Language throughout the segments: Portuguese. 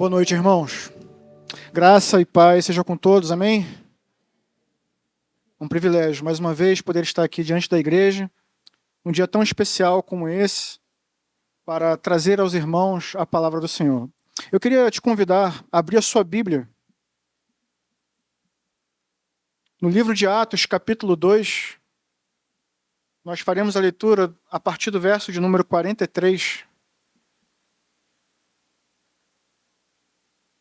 Boa noite, irmãos. Graça e paz seja com todos, amém? Um privilégio, mais uma vez, poder estar aqui diante da igreja, um dia tão especial como esse, para trazer aos irmãos a palavra do Senhor. Eu queria te convidar a abrir a sua Bíblia no livro de Atos, capítulo 2. Nós faremos a leitura a partir do verso de número 43.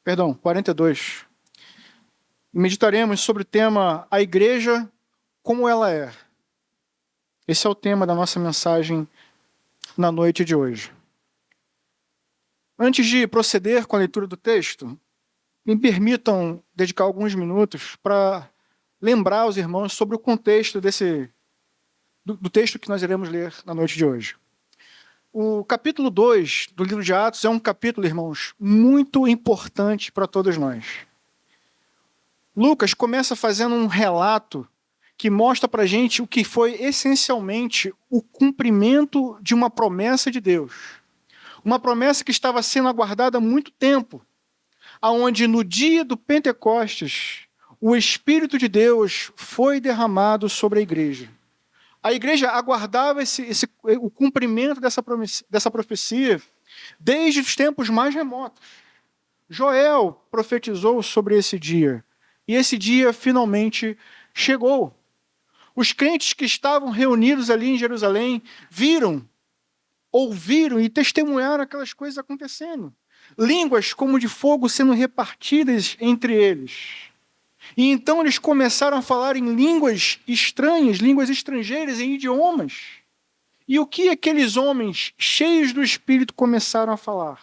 Perdão, 42. E meditaremos sobre o tema A Igreja como ela é. Esse é o tema da nossa mensagem na noite de hoje. Antes de proceder com a leitura do texto, me permitam dedicar alguns minutos para lembrar aos irmãos sobre o contexto do texto que nós iremos ler na noite de hoje. O capítulo 2 do livro de Atos é um capítulo, irmãos, muito importante para todos nós. Lucas começa fazendo um relato que mostra para a gente o que foi essencialmente o cumprimento de uma promessa de Deus. Uma promessa que estava sendo aguardada há muito tempo, aonde no dia do Pentecostes, o Espírito de Deus foi derramado sobre a igreja. A igreja aguardava o cumprimento dessa profecia desde os tempos mais remotos. Joel profetizou sobre esse dia, e esse dia finalmente chegou. Os crentes que estavam reunidos ali em Jerusalém viram, ouviram e testemunharam aquelas coisas acontecendo. Línguas como de fogo sendo repartidas entre eles. E então eles começaram a falar em línguas estranhas, línguas estrangeiras, em idiomas. E o que aqueles homens cheios do Espírito começaram a falar?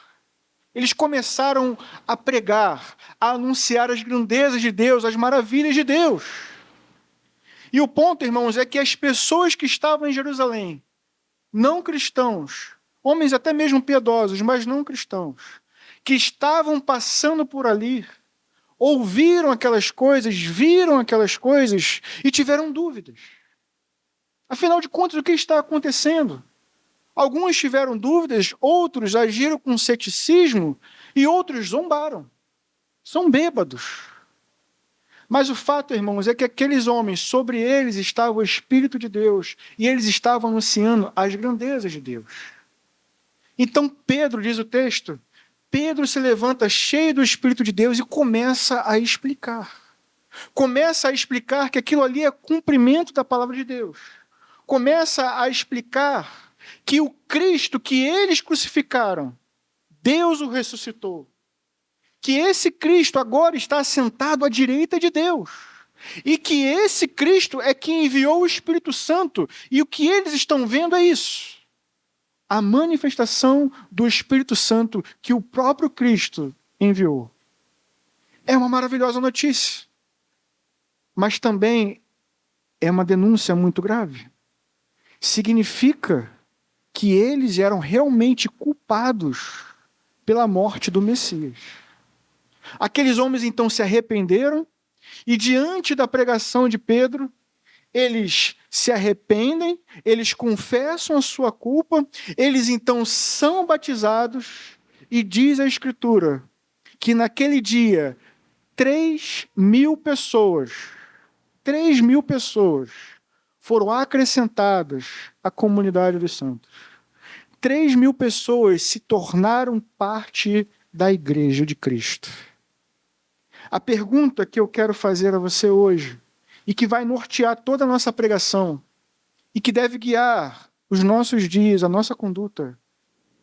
Eles começaram a pregar, a anunciar as grandezas de Deus, as maravilhas de Deus. E o ponto, irmãos, é que as pessoas que estavam em Jerusalém, não cristãos, homens até mesmo piedosos, mas não cristãos, que estavam passando por ali, ouviram aquelas coisas, viram aquelas coisas e tiveram dúvidas. Afinal de contas, o que está acontecendo? Alguns tiveram dúvidas, outros agiram com ceticismo e outros zombaram. São bêbados. Mas o fato, irmãos, é que aqueles homens, sobre eles estava o Espírito de Deus e eles estavam anunciando as grandezas de Deus. Então Pedro, diz o texto, Pedro se levanta cheio do Espírito de Deus e começa a explicar. Começa a explicar que aquilo ali é cumprimento da palavra de Deus. Começa a explicar que o Cristo que eles crucificaram, Deus o ressuscitou. Que esse Cristo agora está assentado à direita de Deus. E que esse Cristo é quem enviou o Espírito Santo. E o que eles estão vendo é isso. A manifestação do Espírito Santo que o próprio Cristo enviou. É uma maravilhosa notícia. Mas também é uma denúncia muito grave. Significa que eles eram realmente culpados pela morte do Messias. Aqueles homens então se arrependeram e diante da pregação de Pedro, eles se arrependem, eles confessam a sua culpa, eles então são batizados e diz a Escritura que naquele dia 3.000 pessoas foram acrescentadas à comunidade dos santos. 3.000 pessoas se tornaram parte da igreja de Cristo. A pergunta que eu quero fazer a você hoje, e que vai nortear toda a nossa pregação, e que deve guiar os nossos dias, a nossa conduta,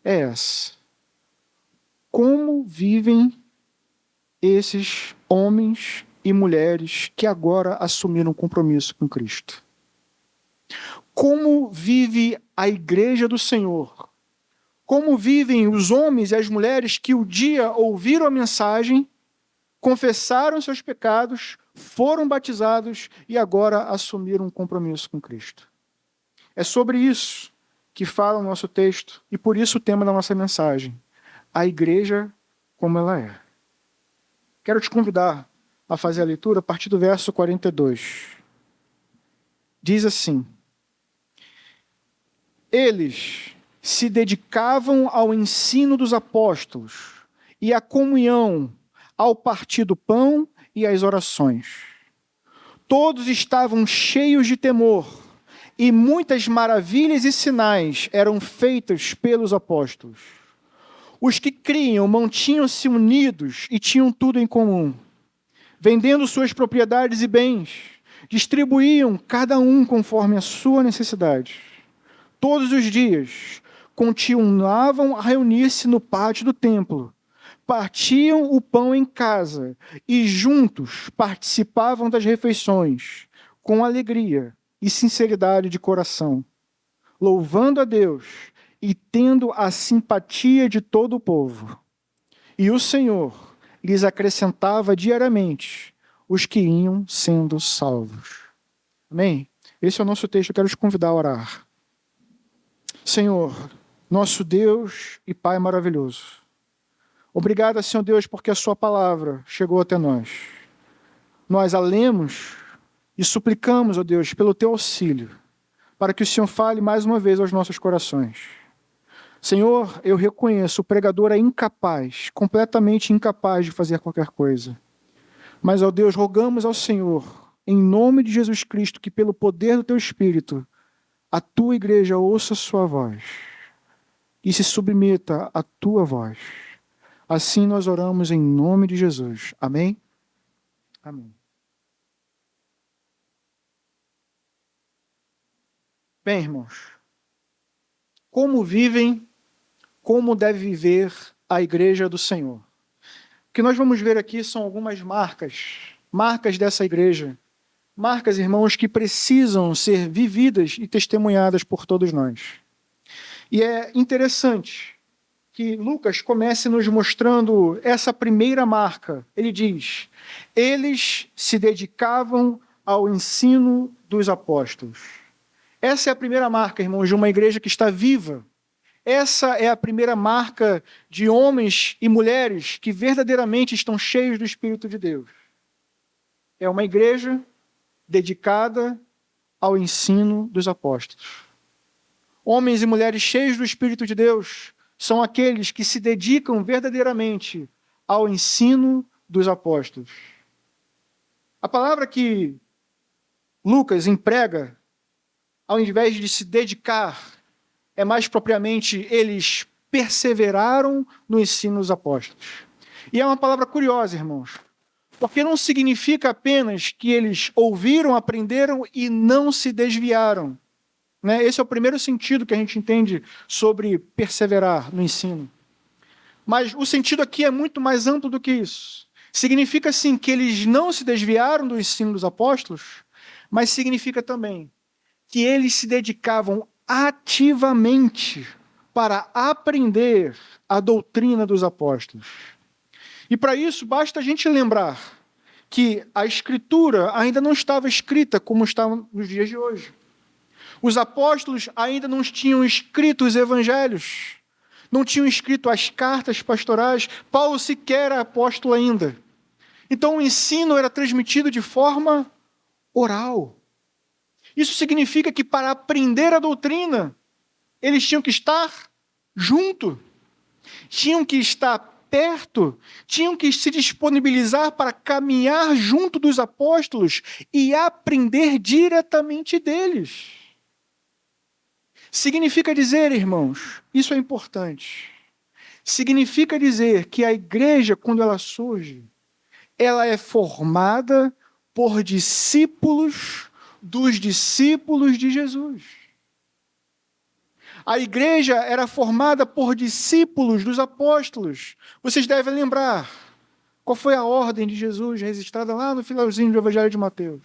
é essa. Como vivem esses homens e mulheres que agora assumiram um compromisso com Cristo? Como vive a igreja do Senhor? Como vivem os homens e as mulheres que o dia ouviram a mensagem, confessaram seus pecados, foram batizados e agora assumiram um compromisso com Cristo? É sobre isso que fala o nosso texto e por isso o tema da nossa mensagem. A igreja como ela é. Quero te convidar a fazer a leitura a partir do verso 42. Diz assim: Eles se dedicavam ao ensino dos apóstolos e a comunhão, ao partir do pão e às orações. Todos estavam cheios de temor, e muitas maravilhas e sinais eram feitos pelos apóstolos. Os que criam mantinham-se unidos e tinham tudo em comum. Vendendo suas propriedades e bens, distribuíam cada um conforme a sua necessidade. Todos os dias, continuavam a reunir-se no pátio do templo, partiam o pão em casa e juntos participavam das refeições, com alegria e sinceridade de coração, louvando a Deus e tendo a simpatia de todo o povo. E o Senhor lhes acrescentava diariamente os que iam sendo salvos. Amém? Esse é o nosso texto, eu quero te convidar a orar. Senhor, nosso Deus e Pai maravilhoso, obrigado, Senhor Deus, porque a sua palavra chegou até nós. Nós a lemos e suplicamos, ó Deus, pelo teu auxílio, para que o Senhor fale mais uma vez aos nossos corações. Senhor, eu reconheço, o pregador é incapaz, completamente incapaz de fazer qualquer coisa. Mas, ó Deus, rogamos ao Senhor, em nome de Jesus Cristo, que pelo poder do teu Espírito, a tua igreja ouça a sua voz e se submeta à tua voz. Assim nós oramos em nome de Jesus. Amém? Amém. Bem, irmãos, como deve viver a igreja do Senhor? O que nós vamos ver aqui são algumas marcas dessa igreja. Marcas, irmãos, que precisam ser vividas e testemunhadas por todos nós. E é interessante que Lucas comece nos mostrando essa primeira marca. Ele diz: eles se dedicavam ao ensino dos apóstolos. Essa é a primeira marca, irmãos, de uma igreja que está viva. Essa é a primeira marca de homens e mulheres que verdadeiramente estão cheios do Espírito de Deus. É uma igreja dedicada ao ensino dos apóstolos. Homens e mulheres cheios do Espírito de Deus são aqueles que se dedicam verdadeiramente ao ensino dos apóstolos. A palavra que Lucas emprega, ao invés de se dedicar, é mais propriamente, eles perseveraram no ensino dos apóstolos. E é uma palavra curiosa, irmãos, porque não significa apenas que eles ouviram, aprenderam e não se desviaram. Né? Esse é o primeiro sentido que a gente entende sobre perseverar no ensino. Mas o sentido aqui é muito mais amplo do que isso. Significa, sim, que eles não se desviaram do ensino dos apóstolos, mas significa também que eles se dedicavam ativamente para aprender a doutrina dos apóstolos. E para isso, basta a gente lembrar que a Escritura ainda não estava escrita como está nos dias de hoje. Os apóstolos ainda não tinham escrito os evangelhos, não tinham escrito as cartas pastorais. Paulo sequer era apóstolo ainda. Então o ensino era transmitido de forma oral. Isso significa que para aprender a doutrina, eles tinham que estar junto, tinham que estar perto, tinham que se disponibilizar para caminhar junto dos apóstolos e aprender diretamente deles. Significa dizer, irmãos, isso é importante, significa dizer que a igreja, quando ela surge, ela é formada por discípulos dos discípulos de Jesus. A igreja era formada por discípulos dos apóstolos. Vocês devem lembrar qual foi a ordem de Jesus registrada lá no finalzinho do Evangelho de Mateus.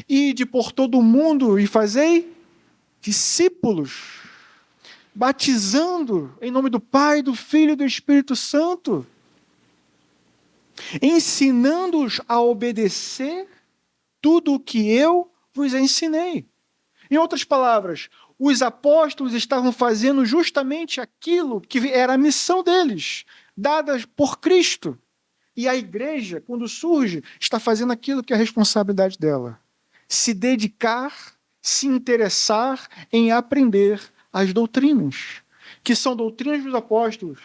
Ide por todo o mundo e fazei discípulos, batizando em nome do Pai, do Filho e do Espírito Santo, ensinando-os a obedecer tudo o que eu vos ensinei. Em outras palavras, os apóstolos estavam fazendo justamente aquilo que era a missão deles, dada por Cristo. E a igreja, quando surge, está fazendo aquilo que é a responsabilidade dela: se dedicar, se interessar em aprender as doutrinas, que são doutrinas dos apóstolos.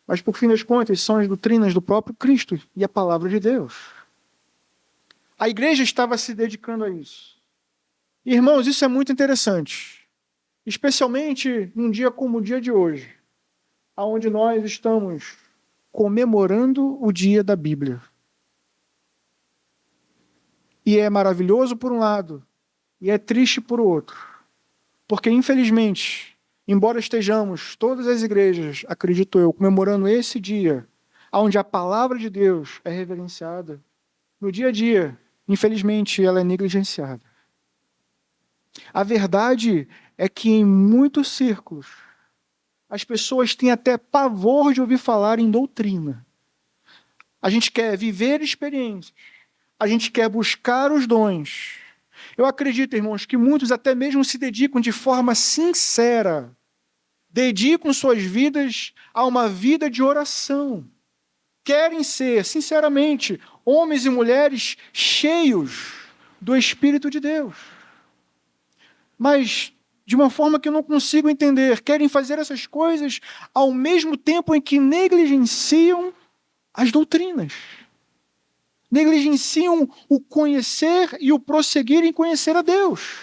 mas por fim das contas são as doutrinas do próprio Cristo e a palavra de Deus. A igreja estava se dedicando a isso. Irmãos, isso é muito interessante, especialmente num dia como o dia de hoje, onde nós estamos comemorando o dia da Bíblia. E é maravilhoso por um lado, e é triste por outro. Porque, infelizmente, embora estejamos, todas as igrejas, acredito eu, comemorando esse dia, onde a palavra de Deus é reverenciada, no dia a dia, infelizmente, ela é negligenciada. A verdade é que em muitos círculos, as pessoas têm até pavor de ouvir falar em doutrina. A gente quer viver experiências, a gente quer buscar os dons. Eu acredito, irmãos, que muitos até mesmo se dedicam de forma sincera, dedicam suas vidas a uma vida de oração. Querem ser, sinceramente, homens e mulheres cheios do Espírito de Deus. Mas, de uma forma que eu não consigo entender, querem fazer essas coisas ao mesmo tempo em que negligenciam as doutrinas. Negligenciam o conhecer e o prosseguir em conhecer a Deus.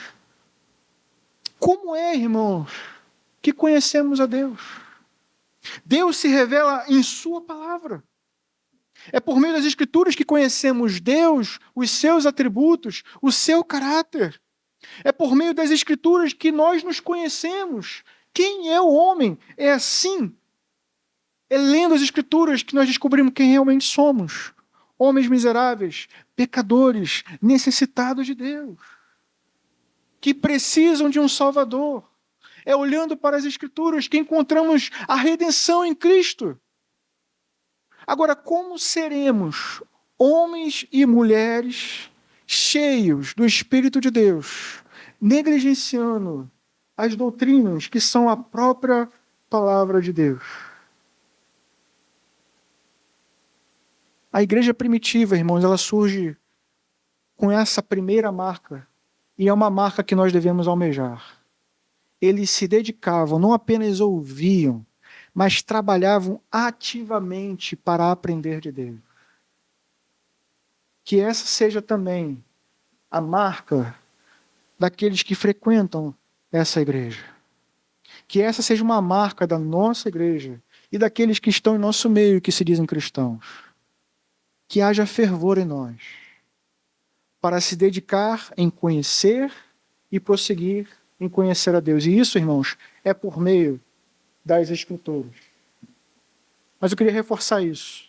Como é, irmãos, que conhecemos a Deus? Deus se revela em sua palavra. É por meio das Escrituras que conhecemos Deus, os seus atributos, o seu caráter. É por meio das Escrituras que nós nos conhecemos. Quem é o homem? É assim. É lendo as Escrituras que nós descobrimos quem realmente somos. Homens miseráveis, pecadores, necessitados de Deus, que precisam de um Salvador. É olhando para as Escrituras que encontramos a redenção em Cristo. Agora, como seremos homens e mulheres cheios do Espírito de Deus, negligenciando as doutrinas que são a própria palavra de Deus? A igreja primitiva, irmãos, ela surge com essa primeira marca, e é uma marca que nós devemos almejar. Eles se dedicavam, não apenas ouviam, mas trabalhavam ativamente para aprender de Deus. Que essa seja também a marca daqueles que frequentam essa igreja. Que essa seja uma marca da nossa igreja e daqueles que estão em nosso meio, que se dizem cristãos. Que haja fervor em nós, para se dedicar em conhecer e prosseguir em conhecer a Deus. E isso, irmãos, é por meio das Escrituras. Mas eu queria reforçar isso.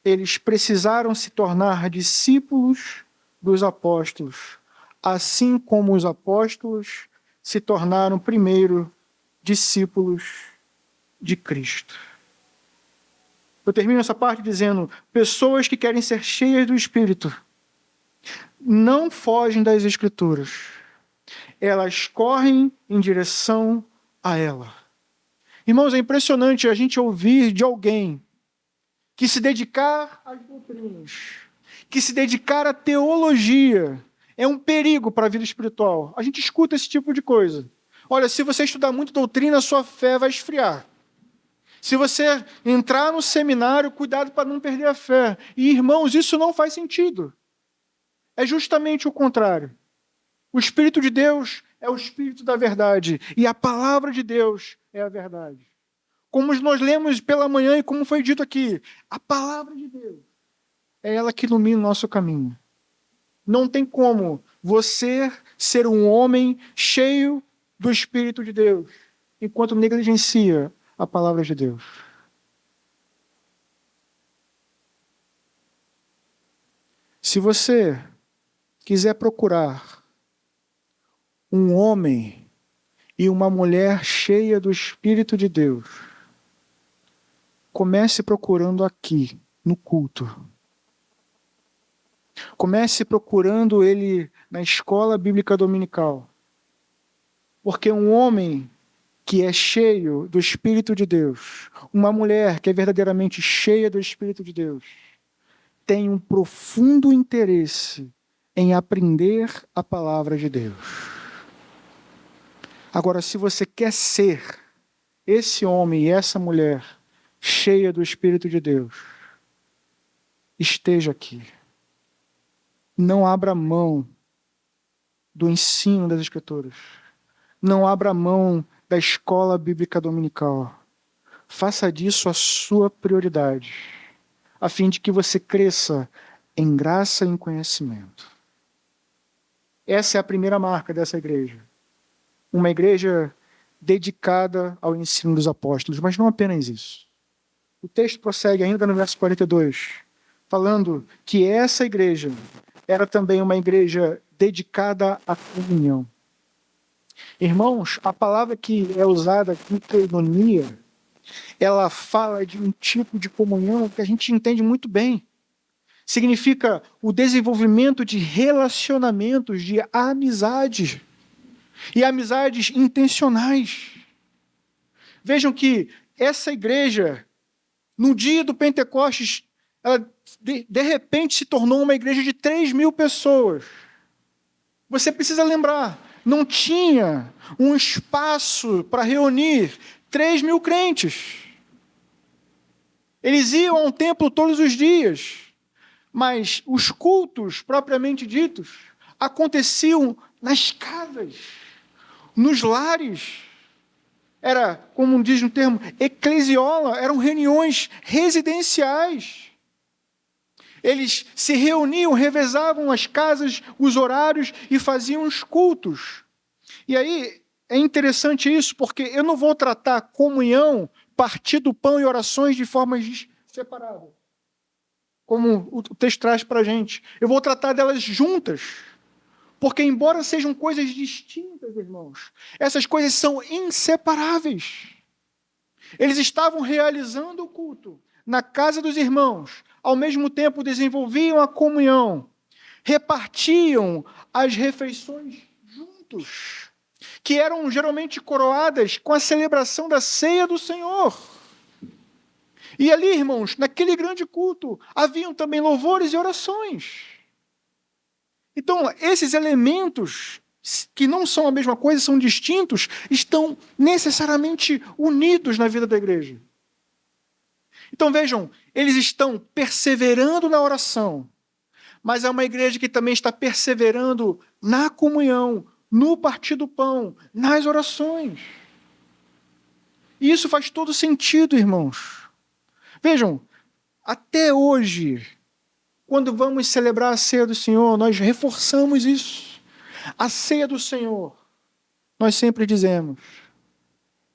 Eles precisaram se tornar discípulos dos apóstolos, assim como os apóstolos se tornaram primeiro discípulos de Cristo. Eu termino essa parte dizendo: pessoas que querem ser cheias do Espírito não fogem das Escrituras. Elas correm em direção a ela. Irmãos, é impressionante a gente ouvir de alguém que se dedicar às doutrinas, que se dedicar à teologia, é um perigo para a vida espiritual. A gente escuta esse tipo de coisa. Olha, se você estudar muito doutrina, a sua fé vai esfriar. Se você entrar no seminário, cuidado para não perder a fé. E, irmãos, isso não faz sentido. É justamente o contrário. O Espírito de Deus é o Espírito da verdade. E a palavra de Deus é a verdade. Como nós lemos pela manhã e como foi dito aqui, a palavra de Deus é ela que ilumina o nosso caminho. Não tem como você ser um homem cheio do Espírito de Deus, enquanto negligencia a palavra de Deus. Se você quiser procurar um homem e uma mulher cheia do Espírito de Deus, comece procurando aqui, no culto. Comece procurando ele na escola bíblica dominical. Porque um homem que é cheio do Espírito de Deus, uma mulher que é verdadeiramente cheia do Espírito de Deus, tem um profundo interesse em aprender a palavra de Deus. Agora, se você quer ser esse homem e essa mulher cheia do Espírito de Deus, esteja aqui. Não abra mão do ensino das Escrituras. Não abra mão da escola bíblica dominical. Faça disso a sua prioridade, a fim de que você cresça em graça e em conhecimento. Essa é a primeira marca dessa igreja. Uma igreja dedicada ao ensino dos apóstolos, mas não apenas isso. O texto prossegue ainda no verso 42, falando que essa igreja era também uma igreja dedicada à comunhão. Irmãos, a palavra que é usada aqui, koinonia, ela fala de um tipo de comunhão que a gente entende muito bem. Significa o desenvolvimento de relacionamentos, de amizade. E amizades intencionais. Vejam que essa igreja, no dia do Pentecostes, ela de repente se tornou uma igreja de 3.000 pessoas. Você precisa lembrar, não tinha um espaço para reunir 3.000 crentes. Eles iam a um templo todos os dias, mas os cultos, propriamente ditos, aconteciam nas casas, nos lares. Era, como diz no termo, eclesiola, eram reuniões residenciais. Eles se reuniam, revezavam as casas, os horários e faziam os cultos. E aí é interessante isso, porque eu não vou tratar comunhão, partir do pão e orações de formas separadas, como o texto traz para a gente. Eu vou tratar delas juntas, porque embora sejam coisas distintas, irmãos, essas coisas são inseparáveis. Eles estavam realizando o culto na casa dos irmãos, ao mesmo tempo desenvolviam a comunhão, repartiam as refeições juntos, que eram geralmente coroadas com a celebração da ceia do Senhor. E ali, irmãos, naquele grande culto, haviam também louvores e orações. Então, esses elementos, que não são a mesma coisa, são distintos, estão necessariamente unidos na vida da igreja. Então vejam, eles estão perseverando na oração, mas é uma igreja que também está perseverando na comunhão, no partir do pão, nas orações. E isso faz todo sentido, irmãos. Vejam, até hoje, quando vamos celebrar a ceia do Senhor, nós reforçamos isso. A ceia do Senhor, nós sempre dizemos,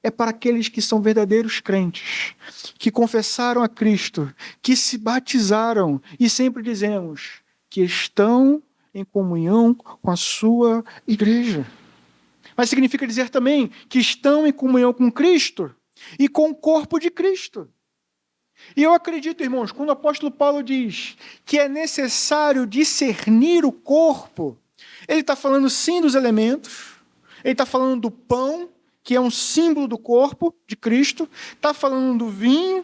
é para aqueles que são verdadeiros crentes, que confessaram a Cristo, que se batizaram, e sempre dizemos que estão em comunhão com a sua igreja. Mas significa dizer também que estão em comunhão com Cristo e com o corpo de Cristo. E eu acredito, irmãos, quando o apóstolo Paulo diz que é necessário discernir o corpo, ele está falando sim dos elementos, ele está falando do pão, que é um símbolo do corpo de Cristo, está falando do vinho,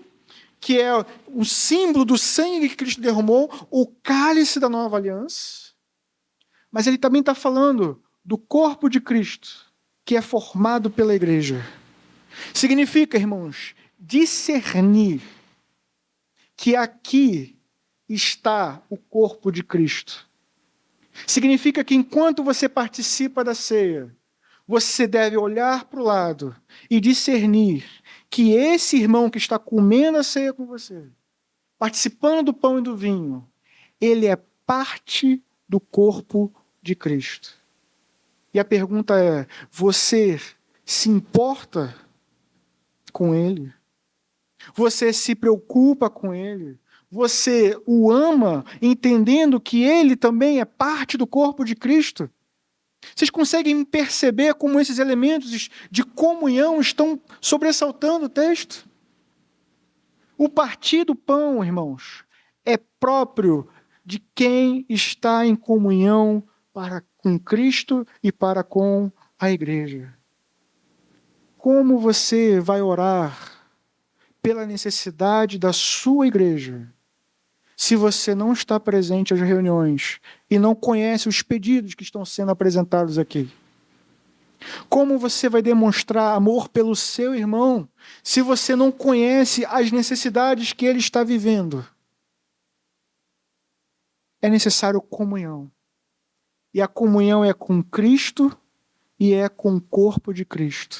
que é o símbolo do sangue que Cristo derramou, o cálice da nova aliança. Mas ele também está falando do corpo de Cristo, que é formado pela igreja. Significa, irmãos, discernir que aqui está o corpo de Cristo. Significa que enquanto você participa da ceia, você deve olhar para o lado e discernir que esse irmão que está comendo a ceia com você, participando do pão e do vinho, ele é parte do corpo de Cristo. E a pergunta é, você se importa com ele? Você se preocupa com ele? Você o ama, entendendo que ele também é parte do corpo de Cristo? Vocês conseguem perceber como esses elementos de comunhão estão sobressaltando o texto? O partir do pão, irmãos, é próprio de quem está em comunhão para com Cristo e para com a igreja. Como você vai orar pela necessidade da sua igreja, se você não está presente às reuniões e não conhece os pedidos que estão sendo apresentados aqui? Como você vai demonstrar amor pelo seu irmão se você não conhece as necessidades que ele está vivendo? É necessário comunhão. E a comunhão é com Cristo e é com o corpo de Cristo.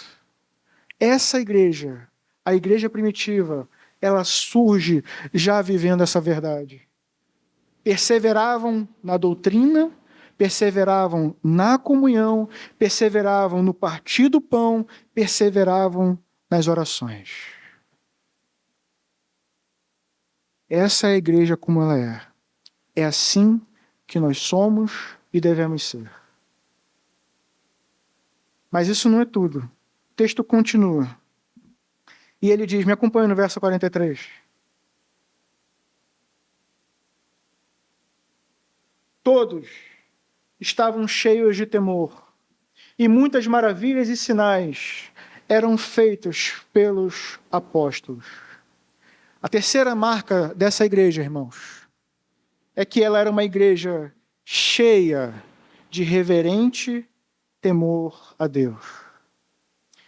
Essa igreja, a igreja primitiva, ela surge já vivendo essa verdade. Perseveravam na doutrina, perseveravam na comunhão, perseveravam no partir do pão, perseveravam nas orações. Essa é a igreja como ela é. É assim que nós somos e devemos ser. Mas isso não é tudo. O texto continua. E ele diz, me acompanha no verso 43. Todos estavam cheios de temor, e muitas maravilhas e sinais eram feitos pelos apóstolos. A terceira marca dessa igreja, irmãos, é que ela era uma igreja cheia de reverente temor a Deus.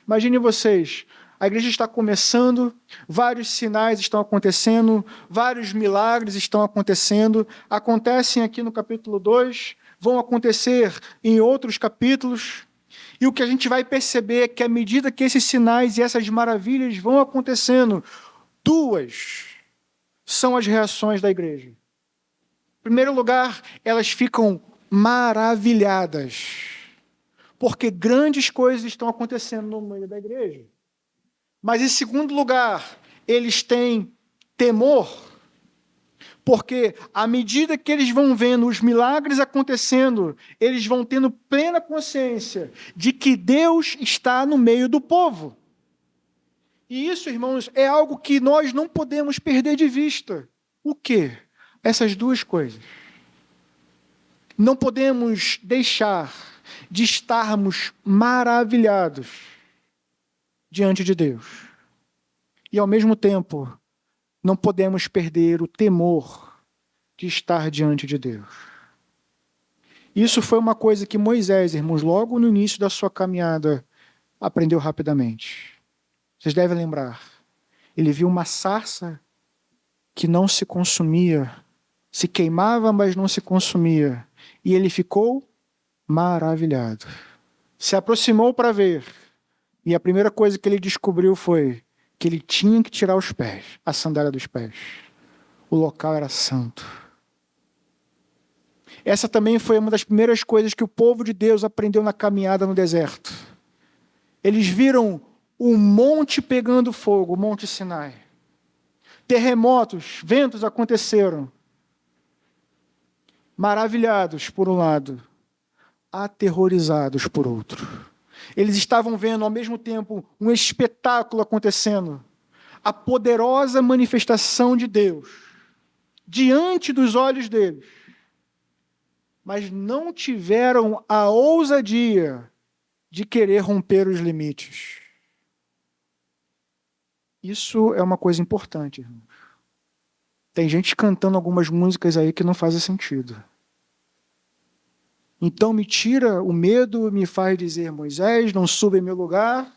Imagine vocês, a igreja está começando, vários sinais estão acontecendo, vários milagres estão acontecendo, acontecem aqui no capítulo 2, vão acontecer em outros capítulos, e o que a gente vai perceber é que à medida que esses sinais e essas maravilhas vão acontecendo, duas são as reações da igreja. Em primeiro lugar, elas ficam maravilhadas, porque grandes coisas estão acontecendo no meio da igreja. Mas, em segundo lugar, eles têm temor, porque à medida que eles vão vendo os milagres acontecendo, eles vão tendo plena consciência de que Deus está no meio do povo. E isso, irmãos, é algo que nós não podemos perder de vista. O quê? Essas duas coisas. Não podemos deixar de estarmos maravilhados diante de Deus. E, ao mesmo tempo, não podemos perder o temor de estar diante de Deus. Isso foi uma coisa que Moisés, irmãos, logo no início da sua caminhada, aprendeu rapidamente. Vocês devem lembrar. Ele viu uma sarça que não se consumia, se queimava, mas não se consumia. E ele ficou maravilhado. Se aproximou para ver. E a primeira coisa que ele descobriu foi que ele tinha que tirar os pés, a sandália dos pés. O local era santo. Essa também foi uma das primeiras coisas que o povo de Deus aprendeu na caminhada no deserto. Eles viram um monte pegando fogo, o Monte Sinai. Terremotos, ventos aconteceram. Maravilhados por um lado, aterrorizados por outro. Eles estavam vendo ao mesmo tempo um espetáculo acontecendo. A poderosa manifestação de Deus diante dos olhos deles. Mas não tiveram a ousadia de querer romper os limites. Isso é uma coisa importante, irmãos. Tem gente cantando algumas músicas aí que não fazem sentido. Então me tira o medo, me faz dizer, Moisés, não suba em meu lugar.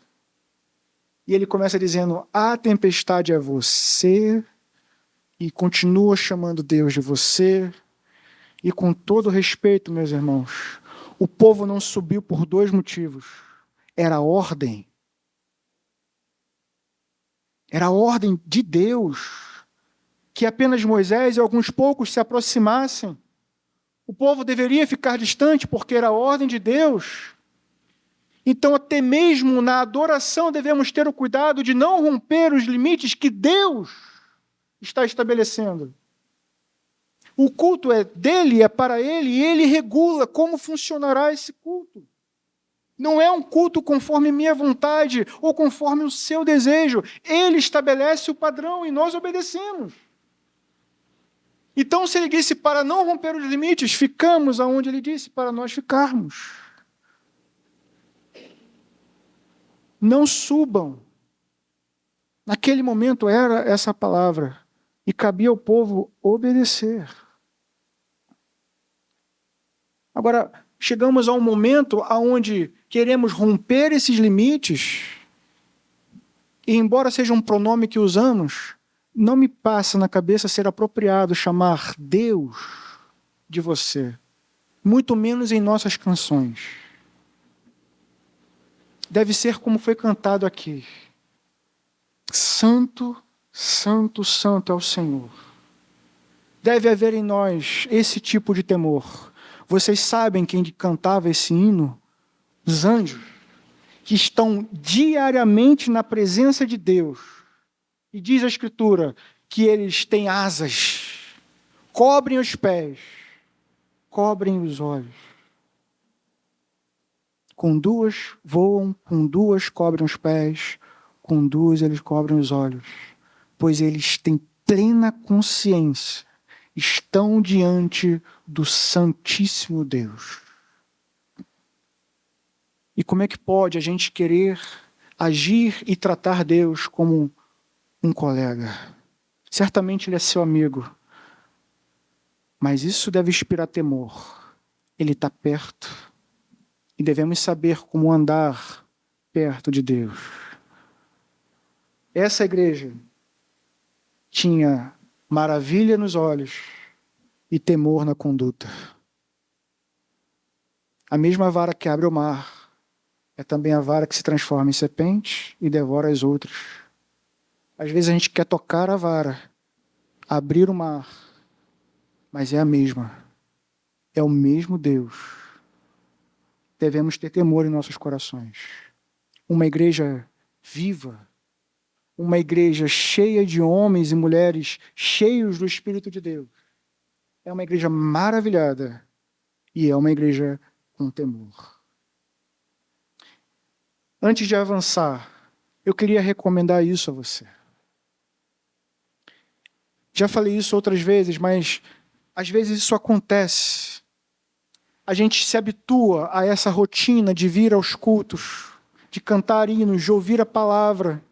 E ele começa dizendo, a tempestade é você. E continua chamando Deus de você. E com todo respeito, meus irmãos, o povo não subiu por dois motivos. Era a ordem. Era a ordem de Deus. Que apenas Moisés e alguns poucos se aproximassem. O povo deveria ficar distante porque era a ordem de Deus. Então, até mesmo na adoração, devemos ter o cuidado de não romper os limites que Deus está estabelecendo. O culto é dele, é para ele, e ele regula como funcionará esse culto. Não é um culto conforme minha vontade ou conforme o seu desejo. Ele estabelece o padrão e nós obedecemos. Então, se ele disse para não romper os limites, ficamos aonde ele disse para nós ficarmos. Não subam. Naquele momento era essa palavra. E cabia ao povo obedecer. Agora, chegamos a um momento onde queremos romper esses limites, e embora seja um pronome que usamos, não me passa na cabeça ser apropriado chamar Deus de você, muito menos em nossas canções. Deve ser como foi cantado aqui: Santo, Santo, Santo é o Senhor. Deve haver em nós esse tipo de temor. Vocês sabem quem cantava esse hino? Os anjos, que estão diariamente na presença de Deus. E diz a Escritura que eles têm asas, cobrem os pés, cobrem os olhos. Com duas voam, com duas cobrem os pés, com duas eles cobrem os olhos, pois eles têm plena consciência, estão diante do Santíssimo Deus. E como é que pode a gente querer agir e tratar Deus como um colega? Certamente ele é seu amigo, mas isso deve inspirar temor. Ele está perto e devemos saber como andar perto de Deus. Essa igreja tinha maravilha nos olhos e temor na conduta. A mesma vara que abre o mar é também a vara que se transforma em serpente e devora as outras. Às vezes a gente quer tocar a vara, abrir o mar, mas é a mesma. É o mesmo Deus. Devemos ter temor em nossos corações. Uma igreja viva, uma igreja cheia de homens e mulheres cheios do Espírito de Deus. É uma igreja maravilhada e é uma igreja com temor. Antes de avançar, eu queria recomendar isso a você. Já falei isso outras vezes, mas às vezes isso acontece. A gente se habitua a essa rotina de vir aos cultos, de cantar hinos, de ouvir a palavra.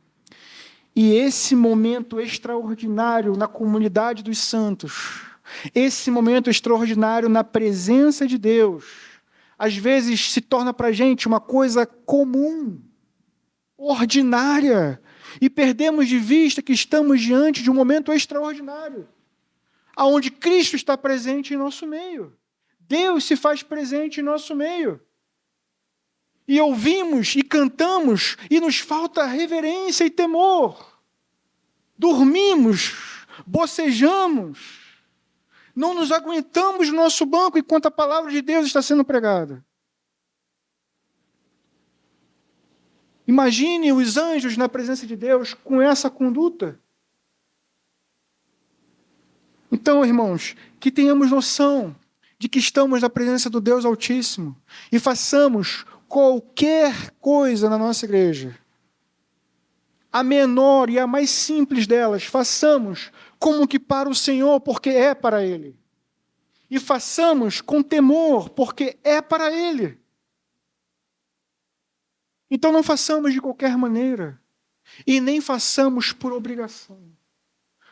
E esse momento extraordinário na comunidade dos santos, esse momento extraordinário na presença de Deus, às vezes se torna para a gente uma coisa comum, ordinária, e perdemos de vista que estamos diante de um momento extraordinário, onde Cristo está presente em nosso meio. Deus se faz presente em nosso meio. E ouvimos e cantamos e nos falta reverência e temor. Dormimos, bocejamos, não nos aguentamos no nosso banco enquanto a palavra de Deus está sendo pregada. Imagine os anjos na presença de Deus com essa conduta. Então, irmãos, que tenhamos noção de que estamos na presença do Deus Altíssimo e façamos qualquer coisa na nossa igreja, a menor e a mais simples delas, façamos como que para o Senhor, porque é para Ele. E façamos com temor, porque é para Ele. Então não façamos de qualquer maneira, e nem façamos por obrigação.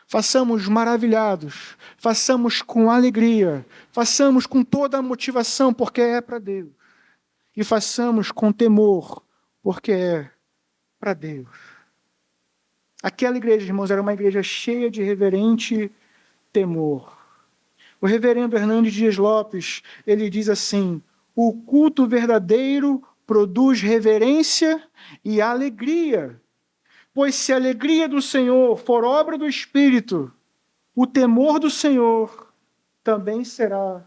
Façamos maravilhados, façamos com alegria, façamos com toda a motivação, porque é para Deus. E façamos com temor, porque é para Deus. Aquela igreja, irmãos, era uma igreja cheia de reverente temor. O reverendo Hernandes Dias Lopes, ele diz assim: o culto verdadeiro produz reverência e alegria. Pois se a alegria do Senhor for obra do Espírito, o temor do Senhor também será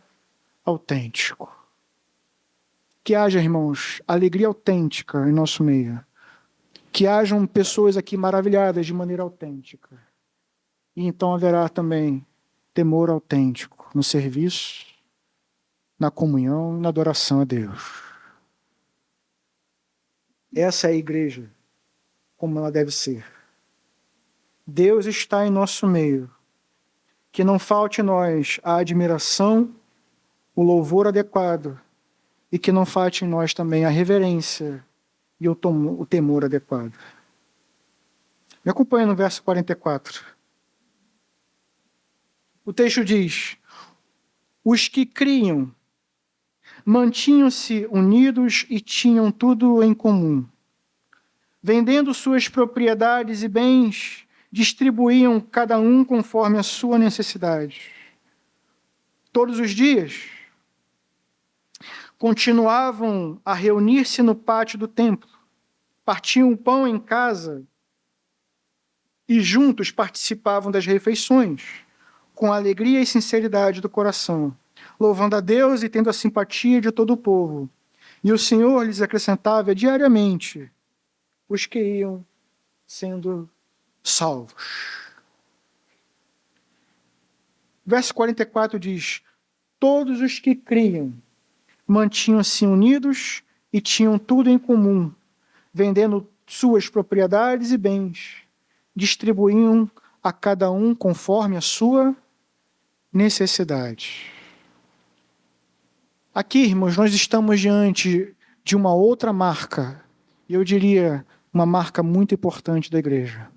autêntico. Que haja, irmãos, alegria autêntica em nosso meio. Que hajam pessoas aqui maravilhadas de maneira autêntica. E então haverá também temor autêntico no serviço, na comunhão e na adoração a Deus. Essa é a igreja como ela deve ser. Deus está em nosso meio. Que não falte em nós a admiração, o louvor adequado, e que não falte em nós também a reverência e o temor adequado. Me acompanha no verso 44. O texto diz: os que criam mantinham-se unidos e tinham tudo em comum. Vendendo suas propriedades e bens, distribuíam cada um conforme a sua necessidade. Todos os dias, continuavam a reunir-se no pátio do templo, partiam o pão em casa e juntos participavam das refeições, com alegria e sinceridade do coração, louvando a Deus e tendo a simpatia de todo o povo. E o Senhor lhes acrescentava diariamente os que iam sendo salvos. Verso 44 diz: todos os que criam mantinham-se unidos e tinham tudo em comum, vendendo suas propriedades e bens, distribuíam a cada um conforme a sua necessidade. Aqui, irmãos, nós estamos diante de uma outra marca, e eu diria uma marca muito importante da igreja.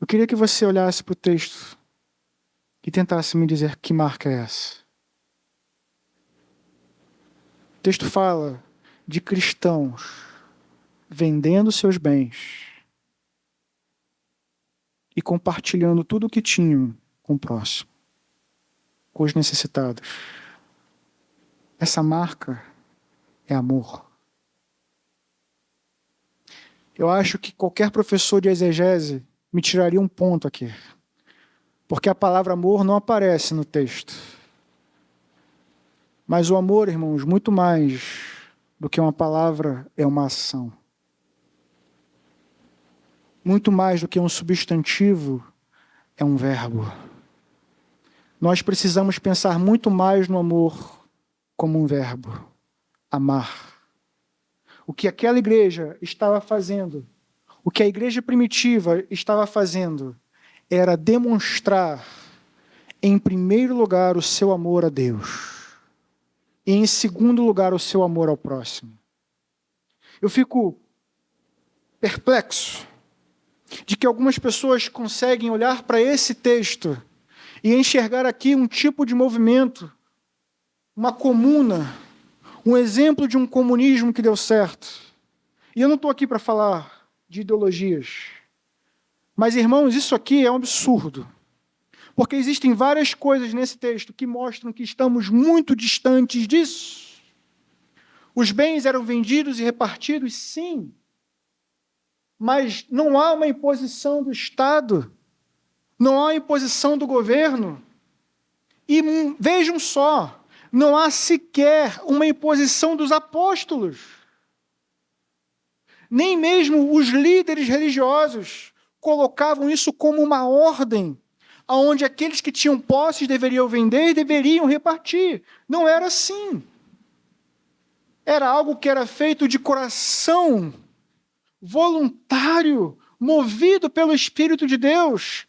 Eu queria que você olhasse para o texto e tentasse me dizer que marca é essa. O texto fala de cristãos vendendo seus bens e compartilhando tudo o que tinham com o próximo, com os necessitados. Essa marca é amor. Eu acho que qualquer professor de exegese me tiraria um ponto aqui, porque a palavra amor não aparece no texto. Mas o amor, irmãos, muito mais do que uma palavra, é uma ação. Muito mais do que um substantivo, é um verbo. Nós precisamos pensar muito mais no amor como um verbo. Amar. O que aquela igreja estava fazendo, o que a igreja primitiva estava fazendo, era demonstrar, em primeiro lugar, o seu amor a Deus. E, em segundo lugar, o seu amor ao próximo. Eu fico perplexo de que algumas pessoas conseguem olhar para esse texto e enxergar aqui um tipo de movimento, uma comuna, um exemplo de um comunismo que deu certo. E eu não estou aqui para falar de ideologias. Mas, irmãos, isso aqui é um absurdo. Porque existem várias coisas nesse texto que mostram que estamos muito distantes disso. Os bens eram vendidos e repartidos, sim. Mas não há uma imposição do Estado. Não há imposição do governo. E vejam só, não há sequer uma imposição dos apóstolos. Nem mesmo os líderes religiosos colocavam isso como uma ordem, onde aqueles que tinham posses deveriam vender e deveriam repartir. Não era assim. Era algo que era feito de coração voluntário, movido pelo Espírito de Deus,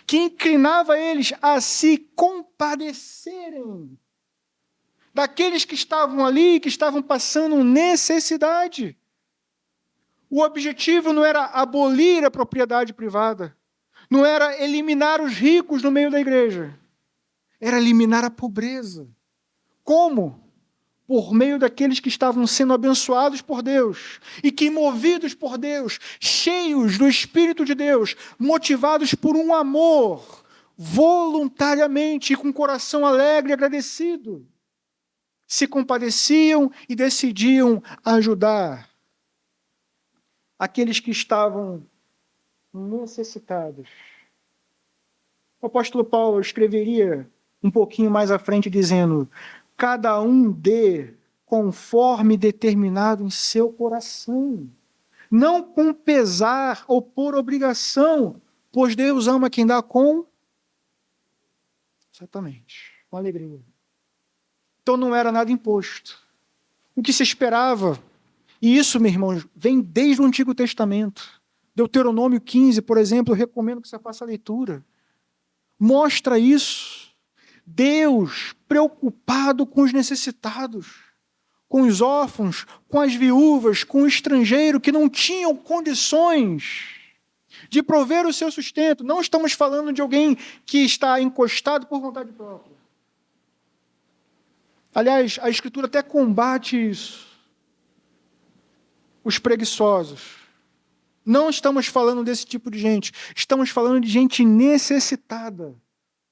que inclinava eles a se compadecerem daqueles que estavam ali, que estavam passando necessidade. O objetivo não era abolir a propriedade privada, não era eliminar os ricos no meio da igreja, era eliminar a pobreza. Como? Por meio daqueles que estavam sendo abençoados por Deus e que, movidos por Deus, cheios do Espírito de Deus, motivados por um amor, voluntariamente e com coração alegre e agradecido, se compadeciam e decidiam ajudar aqueles que estavam necessitados. O apóstolo Paulo escreveria um pouquinho mais à frente dizendo: cada um dê conforme determinado em seu coração, não com pesar ou por obrigação, pois Deus ama quem dá com... Exatamente, com alegria. Então não era nada imposto. O que se esperava, e isso, meus irmãos, vem desde o Antigo Testamento. Deuteronômio 15, por exemplo, eu recomendo que você faça a leitura. Mostra isso. Deus preocupado com os necessitados, com os órfãos, com as viúvas, com o estrangeiro que não tinham condições de prover o seu sustento. Não estamos falando de alguém que está encostado por vontade própria. Aliás, a Escritura até combate isso. Os preguiçosos. Não estamos falando desse tipo de gente. Estamos falando de gente necessitada.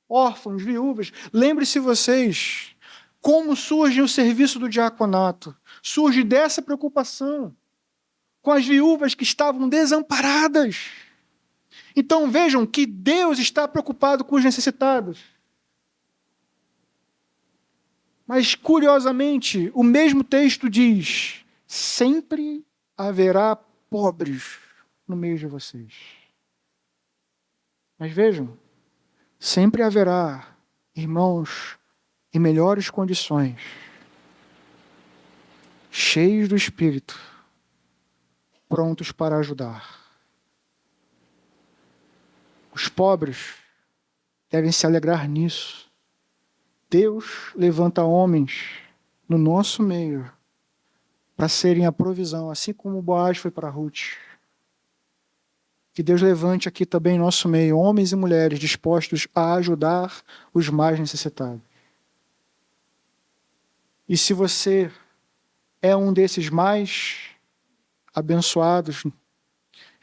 Órfãos, viúvas. Lembre-se vocês, como surge o serviço do diaconato. Surge dessa preocupação com as viúvas que estavam desamparadas. Então vejam que Deus está preocupado com os necessitados. Mas, curiosamente, o mesmo texto diz: sempre haverá pobres no meio de vocês. Mas vejam, sempre haverá irmãos em melhores condições, cheios do Espírito, prontos para ajudar. Os pobres devem se alegrar nisso. Deus levanta homens no nosso meio para serem a provisão, assim como Boaz foi para Ruth. Que Deus levante aqui também em nosso meio homens e mulheres dispostos a ajudar os mais necessitados. E se você é um desses mais abençoados,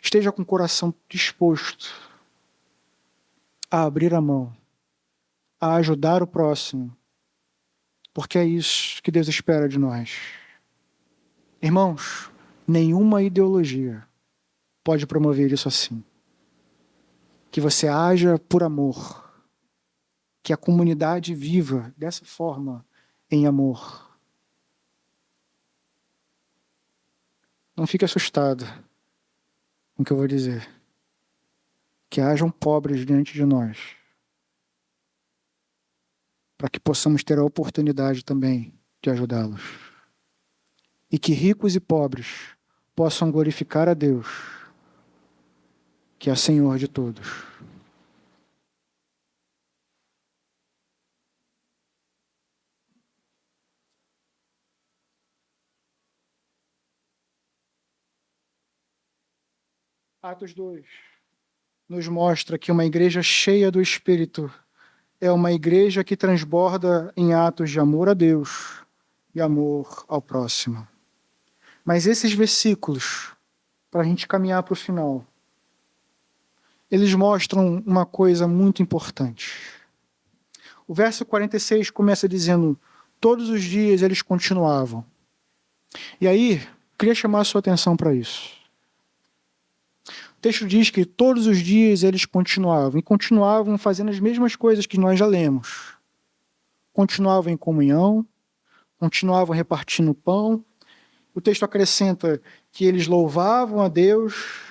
esteja com o coração disposto a abrir a mão, a ajudar o próximo, porque é isso que Deus espera de nós. Irmãos, nenhuma ideologia pode promover isso assim. Que você haja por amor, que a comunidade viva dessa forma em amor. Não fique assustado com o que eu vou dizer. Que hajam pobres diante de nós, para que possamos ter a oportunidade também de ajudá-los. E que ricos e pobres possam glorificar a Deus, que é Senhor de todos. Atos 2 nos mostra que uma igreja cheia do Espírito é uma igreja que transborda em atos de amor a Deus e amor ao próximo. Mas esses versículos, para a gente caminhar para o final, eles mostram uma coisa muito importante. O verso 46 começa dizendo: todos os dias eles continuavam. E aí, queria chamar a sua atenção para isso. O texto diz que todos os dias eles continuavam, e continuavam fazendo as mesmas coisas que nós já lemos. Continuavam em comunhão, continuavam repartindo pão. O texto acrescenta que eles louvavam a Deus,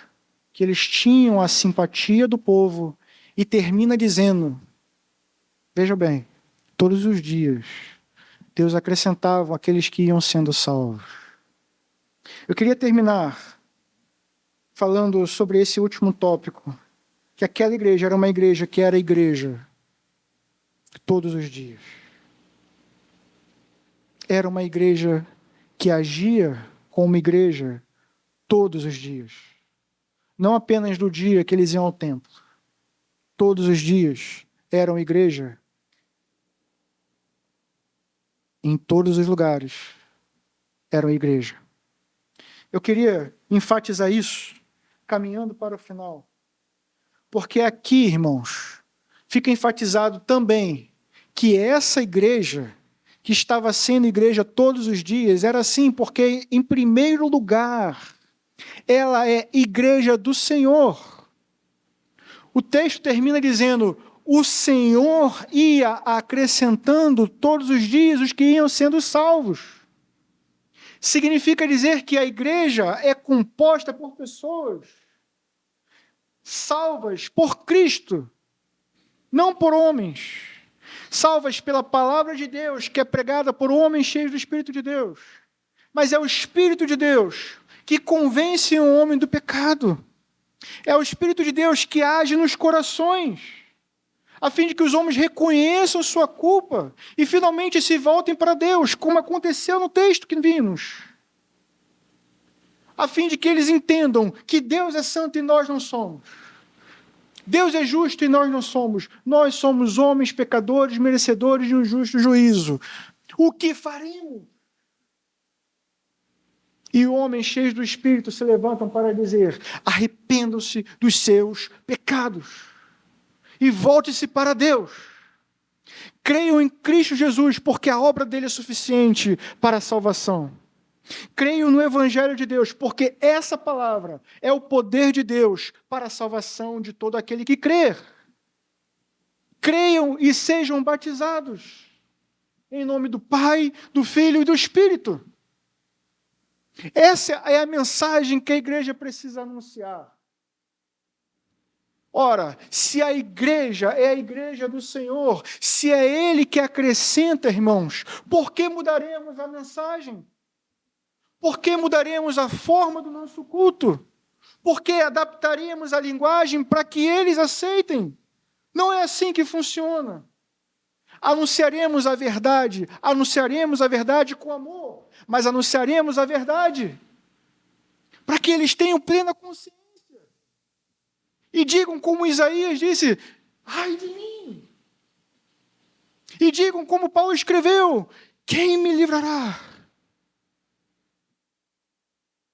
que eles tinham a simpatia do povo, e termina dizendo, veja bem, todos os dias Deus acrescentava aqueles que iam sendo salvos. Eu queria terminar falando sobre esse último tópico, que aquela igreja era uma igreja que era igreja todos os dias. Era uma igreja que agia como igreja todos os dias. Não apenas do dia que eles iam ao templo. Todos os dias eram igreja. Em todos os lugares eram igreja. Eu queria enfatizar isso, caminhando para o final. Porque aqui, irmãos, fica enfatizado também que essa igreja, que estava sendo igreja todos os dias, era assim porque, em primeiro lugar, ela é igreja do Senhor. O texto termina dizendo: o Senhor ia acrescentando todos os dias os que iam sendo salvos. Significa dizer que a igreja é composta por pessoas salvas por Cristo, não por homens. Salvas pela palavra de Deus, que é pregada por homens cheios do Espírito de Deus. Mas é o Espírito de Deus que convence o homem do pecado. É o Espírito de Deus que age nos corações, a fim de que os homens reconheçam sua culpa e finalmente se voltem para Deus, como aconteceu no texto que vimos. A fim de que eles entendam que Deus é santo e nós não somos. Deus é justo e nós não somos. Nós somos homens pecadores, merecedores de um justo juízo. O que faremos? E homens cheios do Espírito se levantam para dizer: arrependam-se dos seus pecados e volte-se para Deus. Creiam em Cristo Jesus, porque a obra dele é suficiente para a salvação. Creiam no Evangelho de Deus, porque essa palavra é o poder de Deus para a salvação de todo aquele que crer. Creiam e sejam batizados em nome do Pai, do Filho e do Espírito. Essa é a mensagem que a igreja precisa anunciar. Ora, se a igreja é a igreja do Senhor, se é Ele que acrescenta, irmãos, por que mudaremos a mensagem? Por que mudaremos a forma do nosso culto? Por que adaptaríamos a linguagem para que eles aceitem? Não é assim que funciona. Anunciaremos a verdade com amor, mas anunciaremos a verdade para que eles tenham plena consciência. E digam como Isaías disse: ai de mim. E digam como Paulo escreveu: quem me livrará?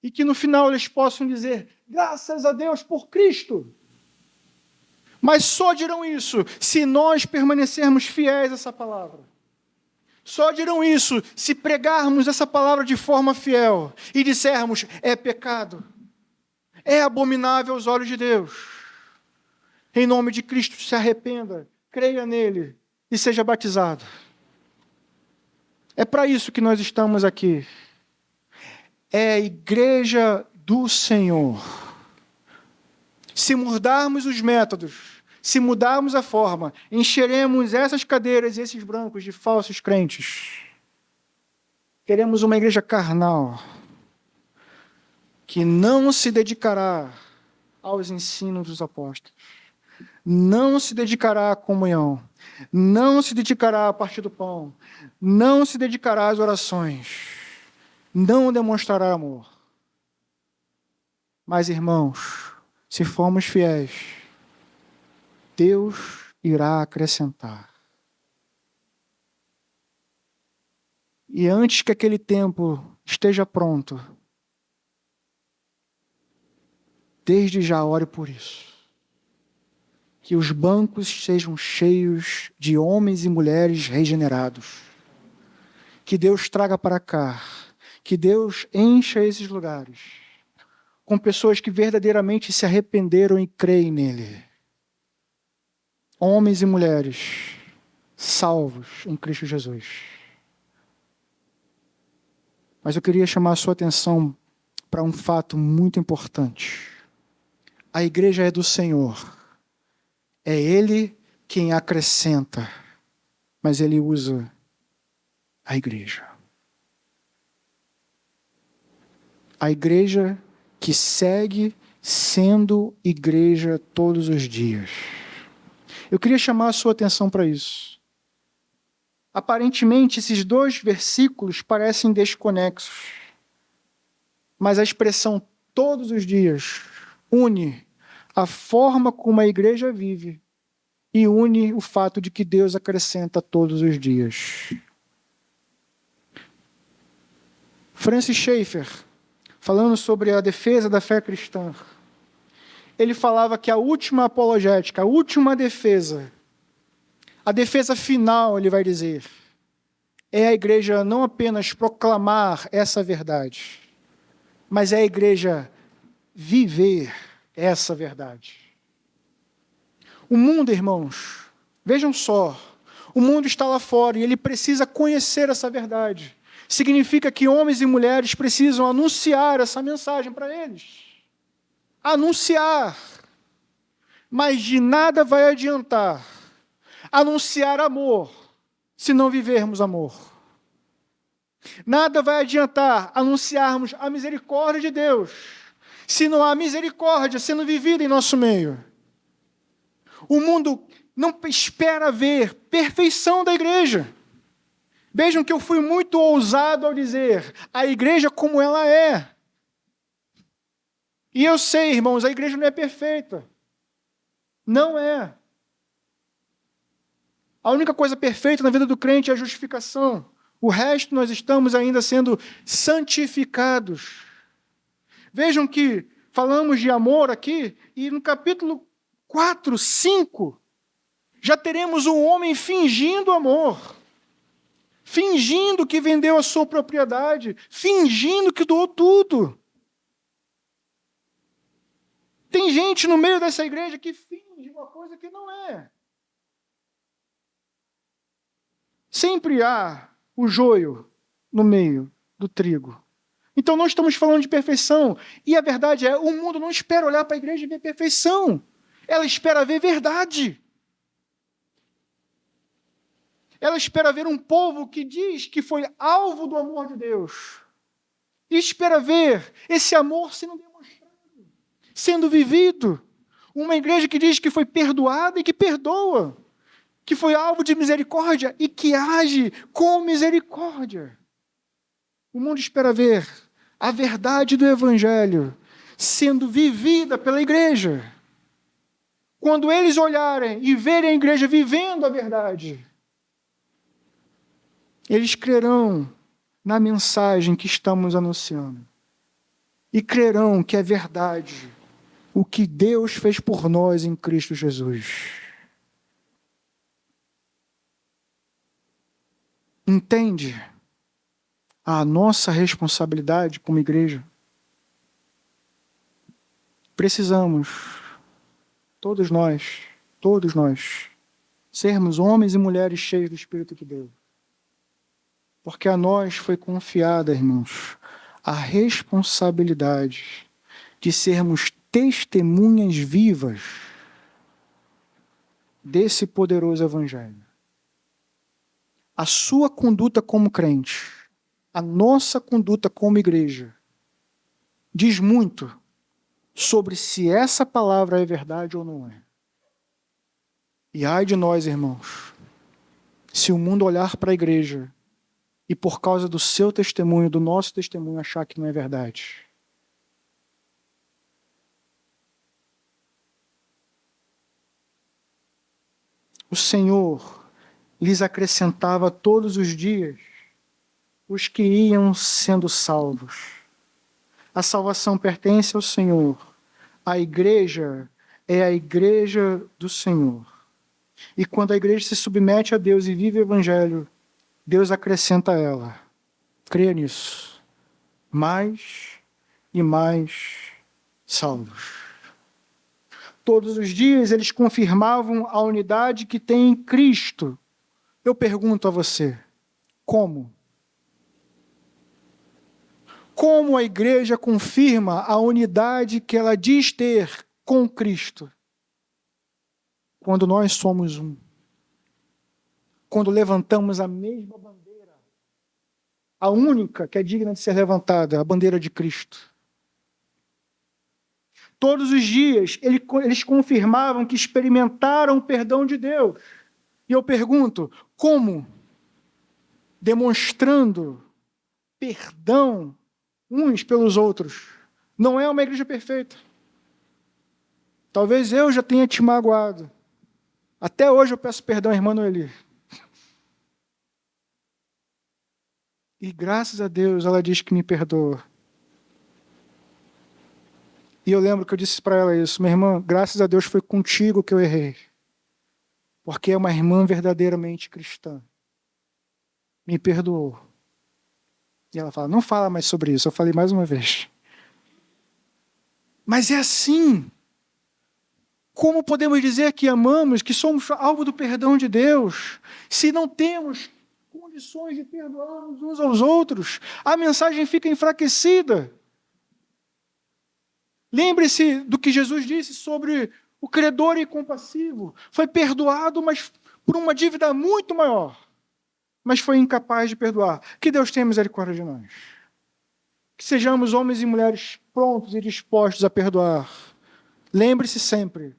E que no final eles possam dizer: graças a Deus por Cristo. Mas só dirão isso se nós permanecermos fiéis a essa palavra. Só dirão isso se pregarmos essa palavra de forma fiel e dissermos: é pecado, é abominável aos olhos de Deus. Em nome de Cristo, se arrependa, creia nele e seja batizado. É para isso que nós estamos aqui. É a igreja do Senhor. Se mudarmos os métodos, se mudarmos a forma, encheremos essas cadeiras e esses bancos de falsos crentes. Teremos uma igreja carnal que não se dedicará aos ensinos dos apóstolos, não se dedicará à comunhão, não se dedicará a partir do pão, não se dedicará às orações, não demonstrará amor. Mas, irmãos, se formos fiéis, Deus irá acrescentar. E antes que aquele tempo esteja pronto, desde já ore por isso. Que os bancos sejam cheios de homens e mulheres regenerados. Que Deus traga para cá. Que Deus encha esses lugares com pessoas que verdadeiramente se arrependeram e creem nele. Homens e mulheres salvos em Cristo Jesus. Mas eu queria chamar a sua atenção para um fato muito importante. A igreja é do Senhor. É Ele quem acrescenta, mas Ele usa a igreja. A igreja que segue sendo igreja todos os dias. Eu queria chamar a sua atenção para isso. Aparentemente, esses dois versículos parecem desconexos, mas a expressão todos os dias une a forma como a igreja vive e une o fato de que Deus acrescenta todos os dias. Francis Schaeffer, falando sobre a defesa da fé cristã, ele falava que a última apologética, a última defesa, a defesa final, ele vai dizer, é a igreja não apenas proclamar essa verdade, mas é a igreja viver essa verdade. O mundo, irmãos, vejam só, o mundo está lá fora e ele precisa conhecer essa verdade. Significa que homens e mulheres precisam anunciar essa mensagem para eles. Anunciar. Mas de nada vai adiantar anunciar amor se não vivermos amor. Nada vai adiantar anunciarmos a misericórdia de Deus se não há misericórdia sendo vivida em nosso meio. O mundo não espera ver perfeição da igreja. Vejam que eu fui muito ousado ao dizer a igreja como ela é. E eu sei, irmãos, a igreja não é perfeita. Não é. A única coisa perfeita na vida do crente é a justificação. O resto nós estamos ainda sendo santificados. Vejam que falamos de amor aqui, e no capítulo 4, 5, já teremos um homem fingindo amor, fingindo que vendeu a sua propriedade, fingindo que doou tudo. Tem gente no meio dessa igreja que finge uma coisa que não é. Sempre há o joio no meio do trigo. Então não estamos falando de perfeição. E a verdade é, o mundo não espera olhar para a igreja e ver perfeição. Ela espera ver verdade. Ela espera ver um povo que diz que foi alvo do amor de Deus. E espera ver esse amor sendo demonstrado, sendo vivido. Uma igreja que diz que foi perdoada e que perdoa. Que foi alvo de misericórdia e que age com misericórdia. O mundo espera ver a verdade do Evangelho sendo vivida pela igreja. Quando eles olharem e verem a igreja vivendo a verdade, eles crerão na mensagem que estamos anunciando. E crerão que é verdade o que Deus fez por nós em Cristo Jesus. Entende a nossa responsabilidade como igreja? Precisamos, todos nós, sermos homens e mulheres cheios do Espírito de Deus. Porque a nós foi confiada, irmãos, a responsabilidade de sermos testemunhas vivas desse poderoso Evangelho. A sua conduta como crente, a nossa conduta como igreja, diz muito sobre se essa palavra é verdade ou não é. E ai de nós, irmãos, se o mundo olhar para a igreja e por causa do seu testemunho, do nosso testemunho, achar que não é verdade. O Senhor lhes acrescentava todos os dias os que iam sendo salvos. A salvação pertence ao Senhor. A igreja é a igreja do Senhor. E quando a igreja se submete a Deus e vive o Evangelho, Deus acrescenta a ela. Creia nisso. Mais e mais salvos. Todos os dias eles confirmavam a unidade que tem em Cristo. Eu pergunto a você, como? Como a igreja confirma a unidade que ela diz ter com Cristo? Quando nós somos um. Quando levantamos a mesma bandeira. A única que é digna de ser levantada, a bandeira de Cristo. Todos os dias eles confirmavam que experimentaram o perdão de Deus. E eu pergunto, como? Demonstrando perdão uns pelos outros. Não é uma igreja perfeita. Talvez eu já tenha te magoado. Até hoje eu peço perdão à irmã Noeli. E graças a Deus ela diz que me perdoa. E eu lembro que eu disse para ela isso, minha irmã, graças a Deus foi contigo que eu errei. Porque é uma irmã verdadeiramente cristã. Me perdoou. E ela fala, não fala mais sobre isso. Eu falei mais uma vez. Mas é assim. Como podemos dizer que amamos, que somos alvo do perdão de Deus, se não temos condições de perdoarmos uns aos outros? A mensagem fica enfraquecida. Lembre-se do que Jesus disse sobre o credor incompassivo. Foi perdoado, mas por uma dívida muito maior. Mas foi incapaz de perdoar. Que Deus tenha misericórdia de nós. Que sejamos homens e mulheres prontos e dispostos a perdoar. Lembre-se sempre,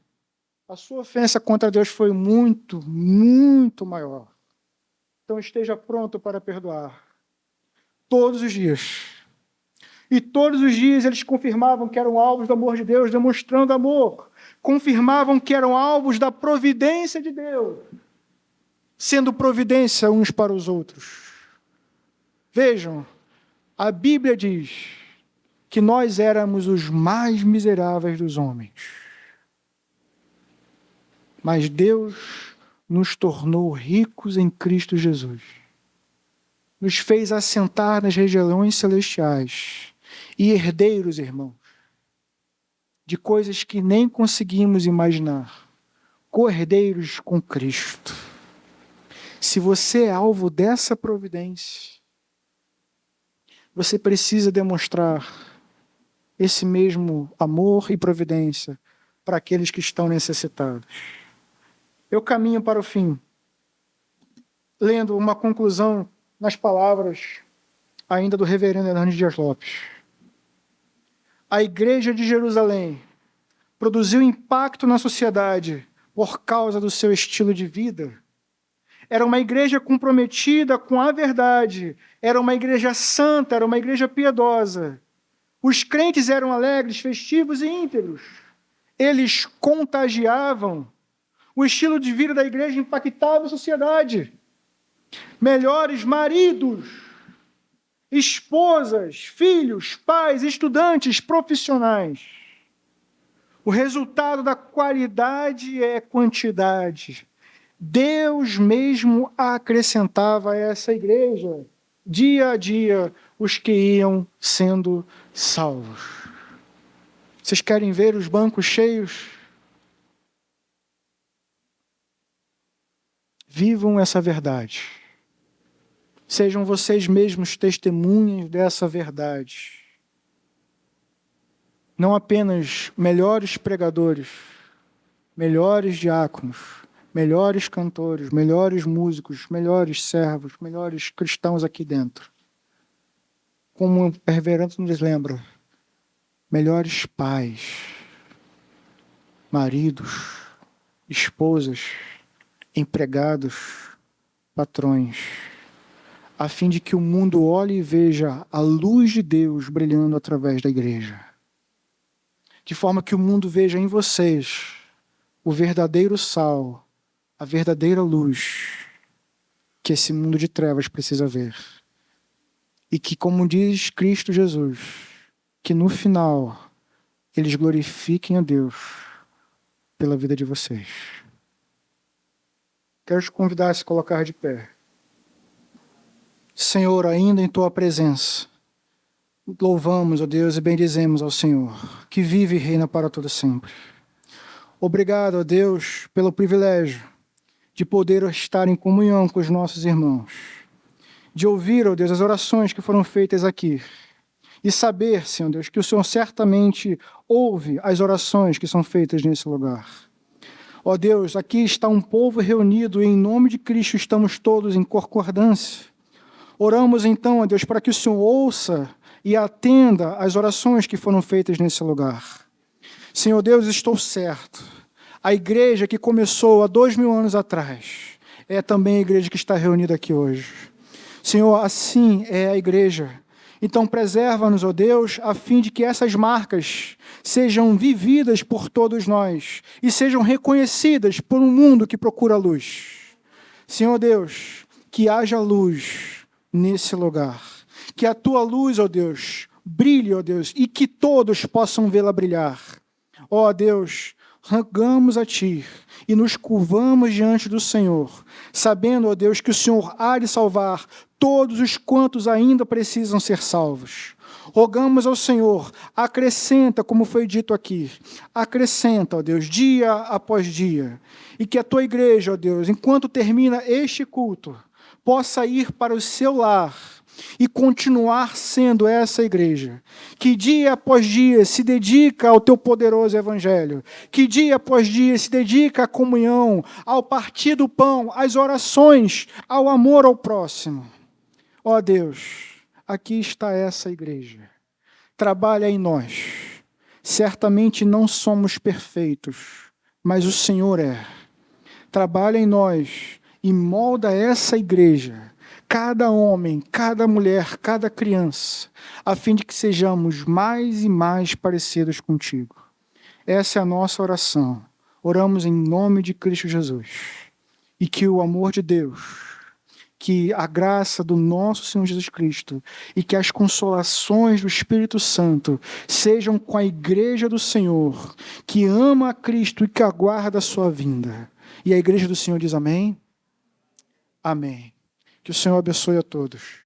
a sua ofensa contra Deus foi muito, muito maior. Então esteja pronto para perdoar. Todos os dias. E todos os dias eles confirmavam que eram alvos do amor de Deus, demonstrando amor. Confirmavam que eram alvos da providência de Deus, sendo providência uns para os outros. Vejam, a Bíblia diz que nós éramos os mais miseráveis dos homens. Mas Deus nos tornou ricos em Cristo Jesus. Nos fez assentar nas regiões celestiais e herdeiros, irmãos, de coisas que nem conseguimos imaginar. Co-herdeiros com Cristo. Se você é alvo dessa providência, você precisa demonstrar esse mesmo amor e providência para aqueles que estão necessitados. Eu caminho para o fim, lendo uma conclusão nas palavras ainda do reverendo Hernandes Dias Lopes. A Igreja de Jerusalém produziu impacto na sociedade por causa do seu estilo de vida. Era uma igreja comprometida com a verdade, era uma igreja santa, era uma igreja piedosa. Os crentes eram alegres, festivos e íntegros. Eles contagiavam. O estilo de vida da igreja impactava a sociedade. Melhores maridos, esposas, filhos, pais, estudantes, profissionais. O resultado da qualidade é quantidade. Deus mesmo acrescentava a essa igreja, dia a dia, os que iam sendo salvos. Vocês querem ver os bancos cheios? Vivam essa verdade. Sejam vocês mesmos testemunhas dessa verdade. Não apenas melhores pregadores, melhores diáconos, melhores cantores, melhores músicos, melhores servos, melhores cristãos aqui dentro. Como o reverendo nos lembra, melhores pais, maridos, esposas, empregados, patrões, a fim de que o mundo olhe e veja a luz de Deus brilhando através da igreja. De forma que o mundo veja em vocês o verdadeiro sal, a verdadeira luz que esse mundo de trevas precisa ver. E que, como diz Cristo Jesus, que no final eles glorifiquem a Deus pela vida de vocês. Quero te convidar a se colocar de pé. Senhor, ainda em Tua presença, louvamos, ó Deus, e bendizemos ao Senhor, que vive e reina para todo sempre. Obrigado, ó Deus, pelo privilégio de poder estar em comunhão com os nossos irmãos, de ouvir, ó Deus, as orações que foram feitas aqui, e saber, Senhor Deus, que o Senhor certamente ouve as orações que são feitas nesse lugar. Ó Deus, aqui está um povo reunido e em nome de Cristo estamos todos em concordância. Oramos então, ó Deus, para que o Senhor ouça e atenda às orações que foram feitas nesse lugar. Senhor Deus, estou certo. A igreja que começou há 2000 anos atrás é também a igreja que está reunida aqui hoje. Senhor, assim é a igreja. Então preserva-nos, ó Deus, a fim de que essas marcas sejam vividas por todos nós e sejam reconhecidas por um mundo que procura luz. Senhor Deus, que haja luz nesse lugar. Que a Tua luz, ó Deus, brilhe, ó Deus, e que todos possam vê-la brilhar. Ó Deus, rogamos a Ti e nos curvamos diante do Senhor, sabendo, ó Deus, que o Senhor há de salvar todos os quantos ainda precisam ser salvos. Rogamos ao Senhor, acrescenta, como foi dito aqui, acrescenta, ó Deus, dia após dia, e que a Tua igreja, ó Deus, enquanto termina este culto, possa ir para o seu lar e continuar sendo essa igreja, que dia após dia se dedica ao Teu poderoso Evangelho, que dia após dia se dedica à comunhão, ao partir do pão, às orações, ao amor ao próximo. Ó Deus, aqui está essa igreja. Trabalha em nós. Certamente não somos perfeitos, mas o Senhor é. Trabalha em nós e molda essa igreja, cada homem, cada mulher, cada criança, a fim de que sejamos mais e mais parecidos contigo. Essa é a nossa oração. Oramos em nome de Cristo Jesus. E que o amor de Deus, que a graça do nosso Senhor Jesus Cristo e que as consolações do Espírito Santo sejam com a igreja do Senhor, que ama a Cristo e que aguarda a sua vinda. E a igreja do Senhor diz amém? Amém. Que o Senhor abençoe a todos.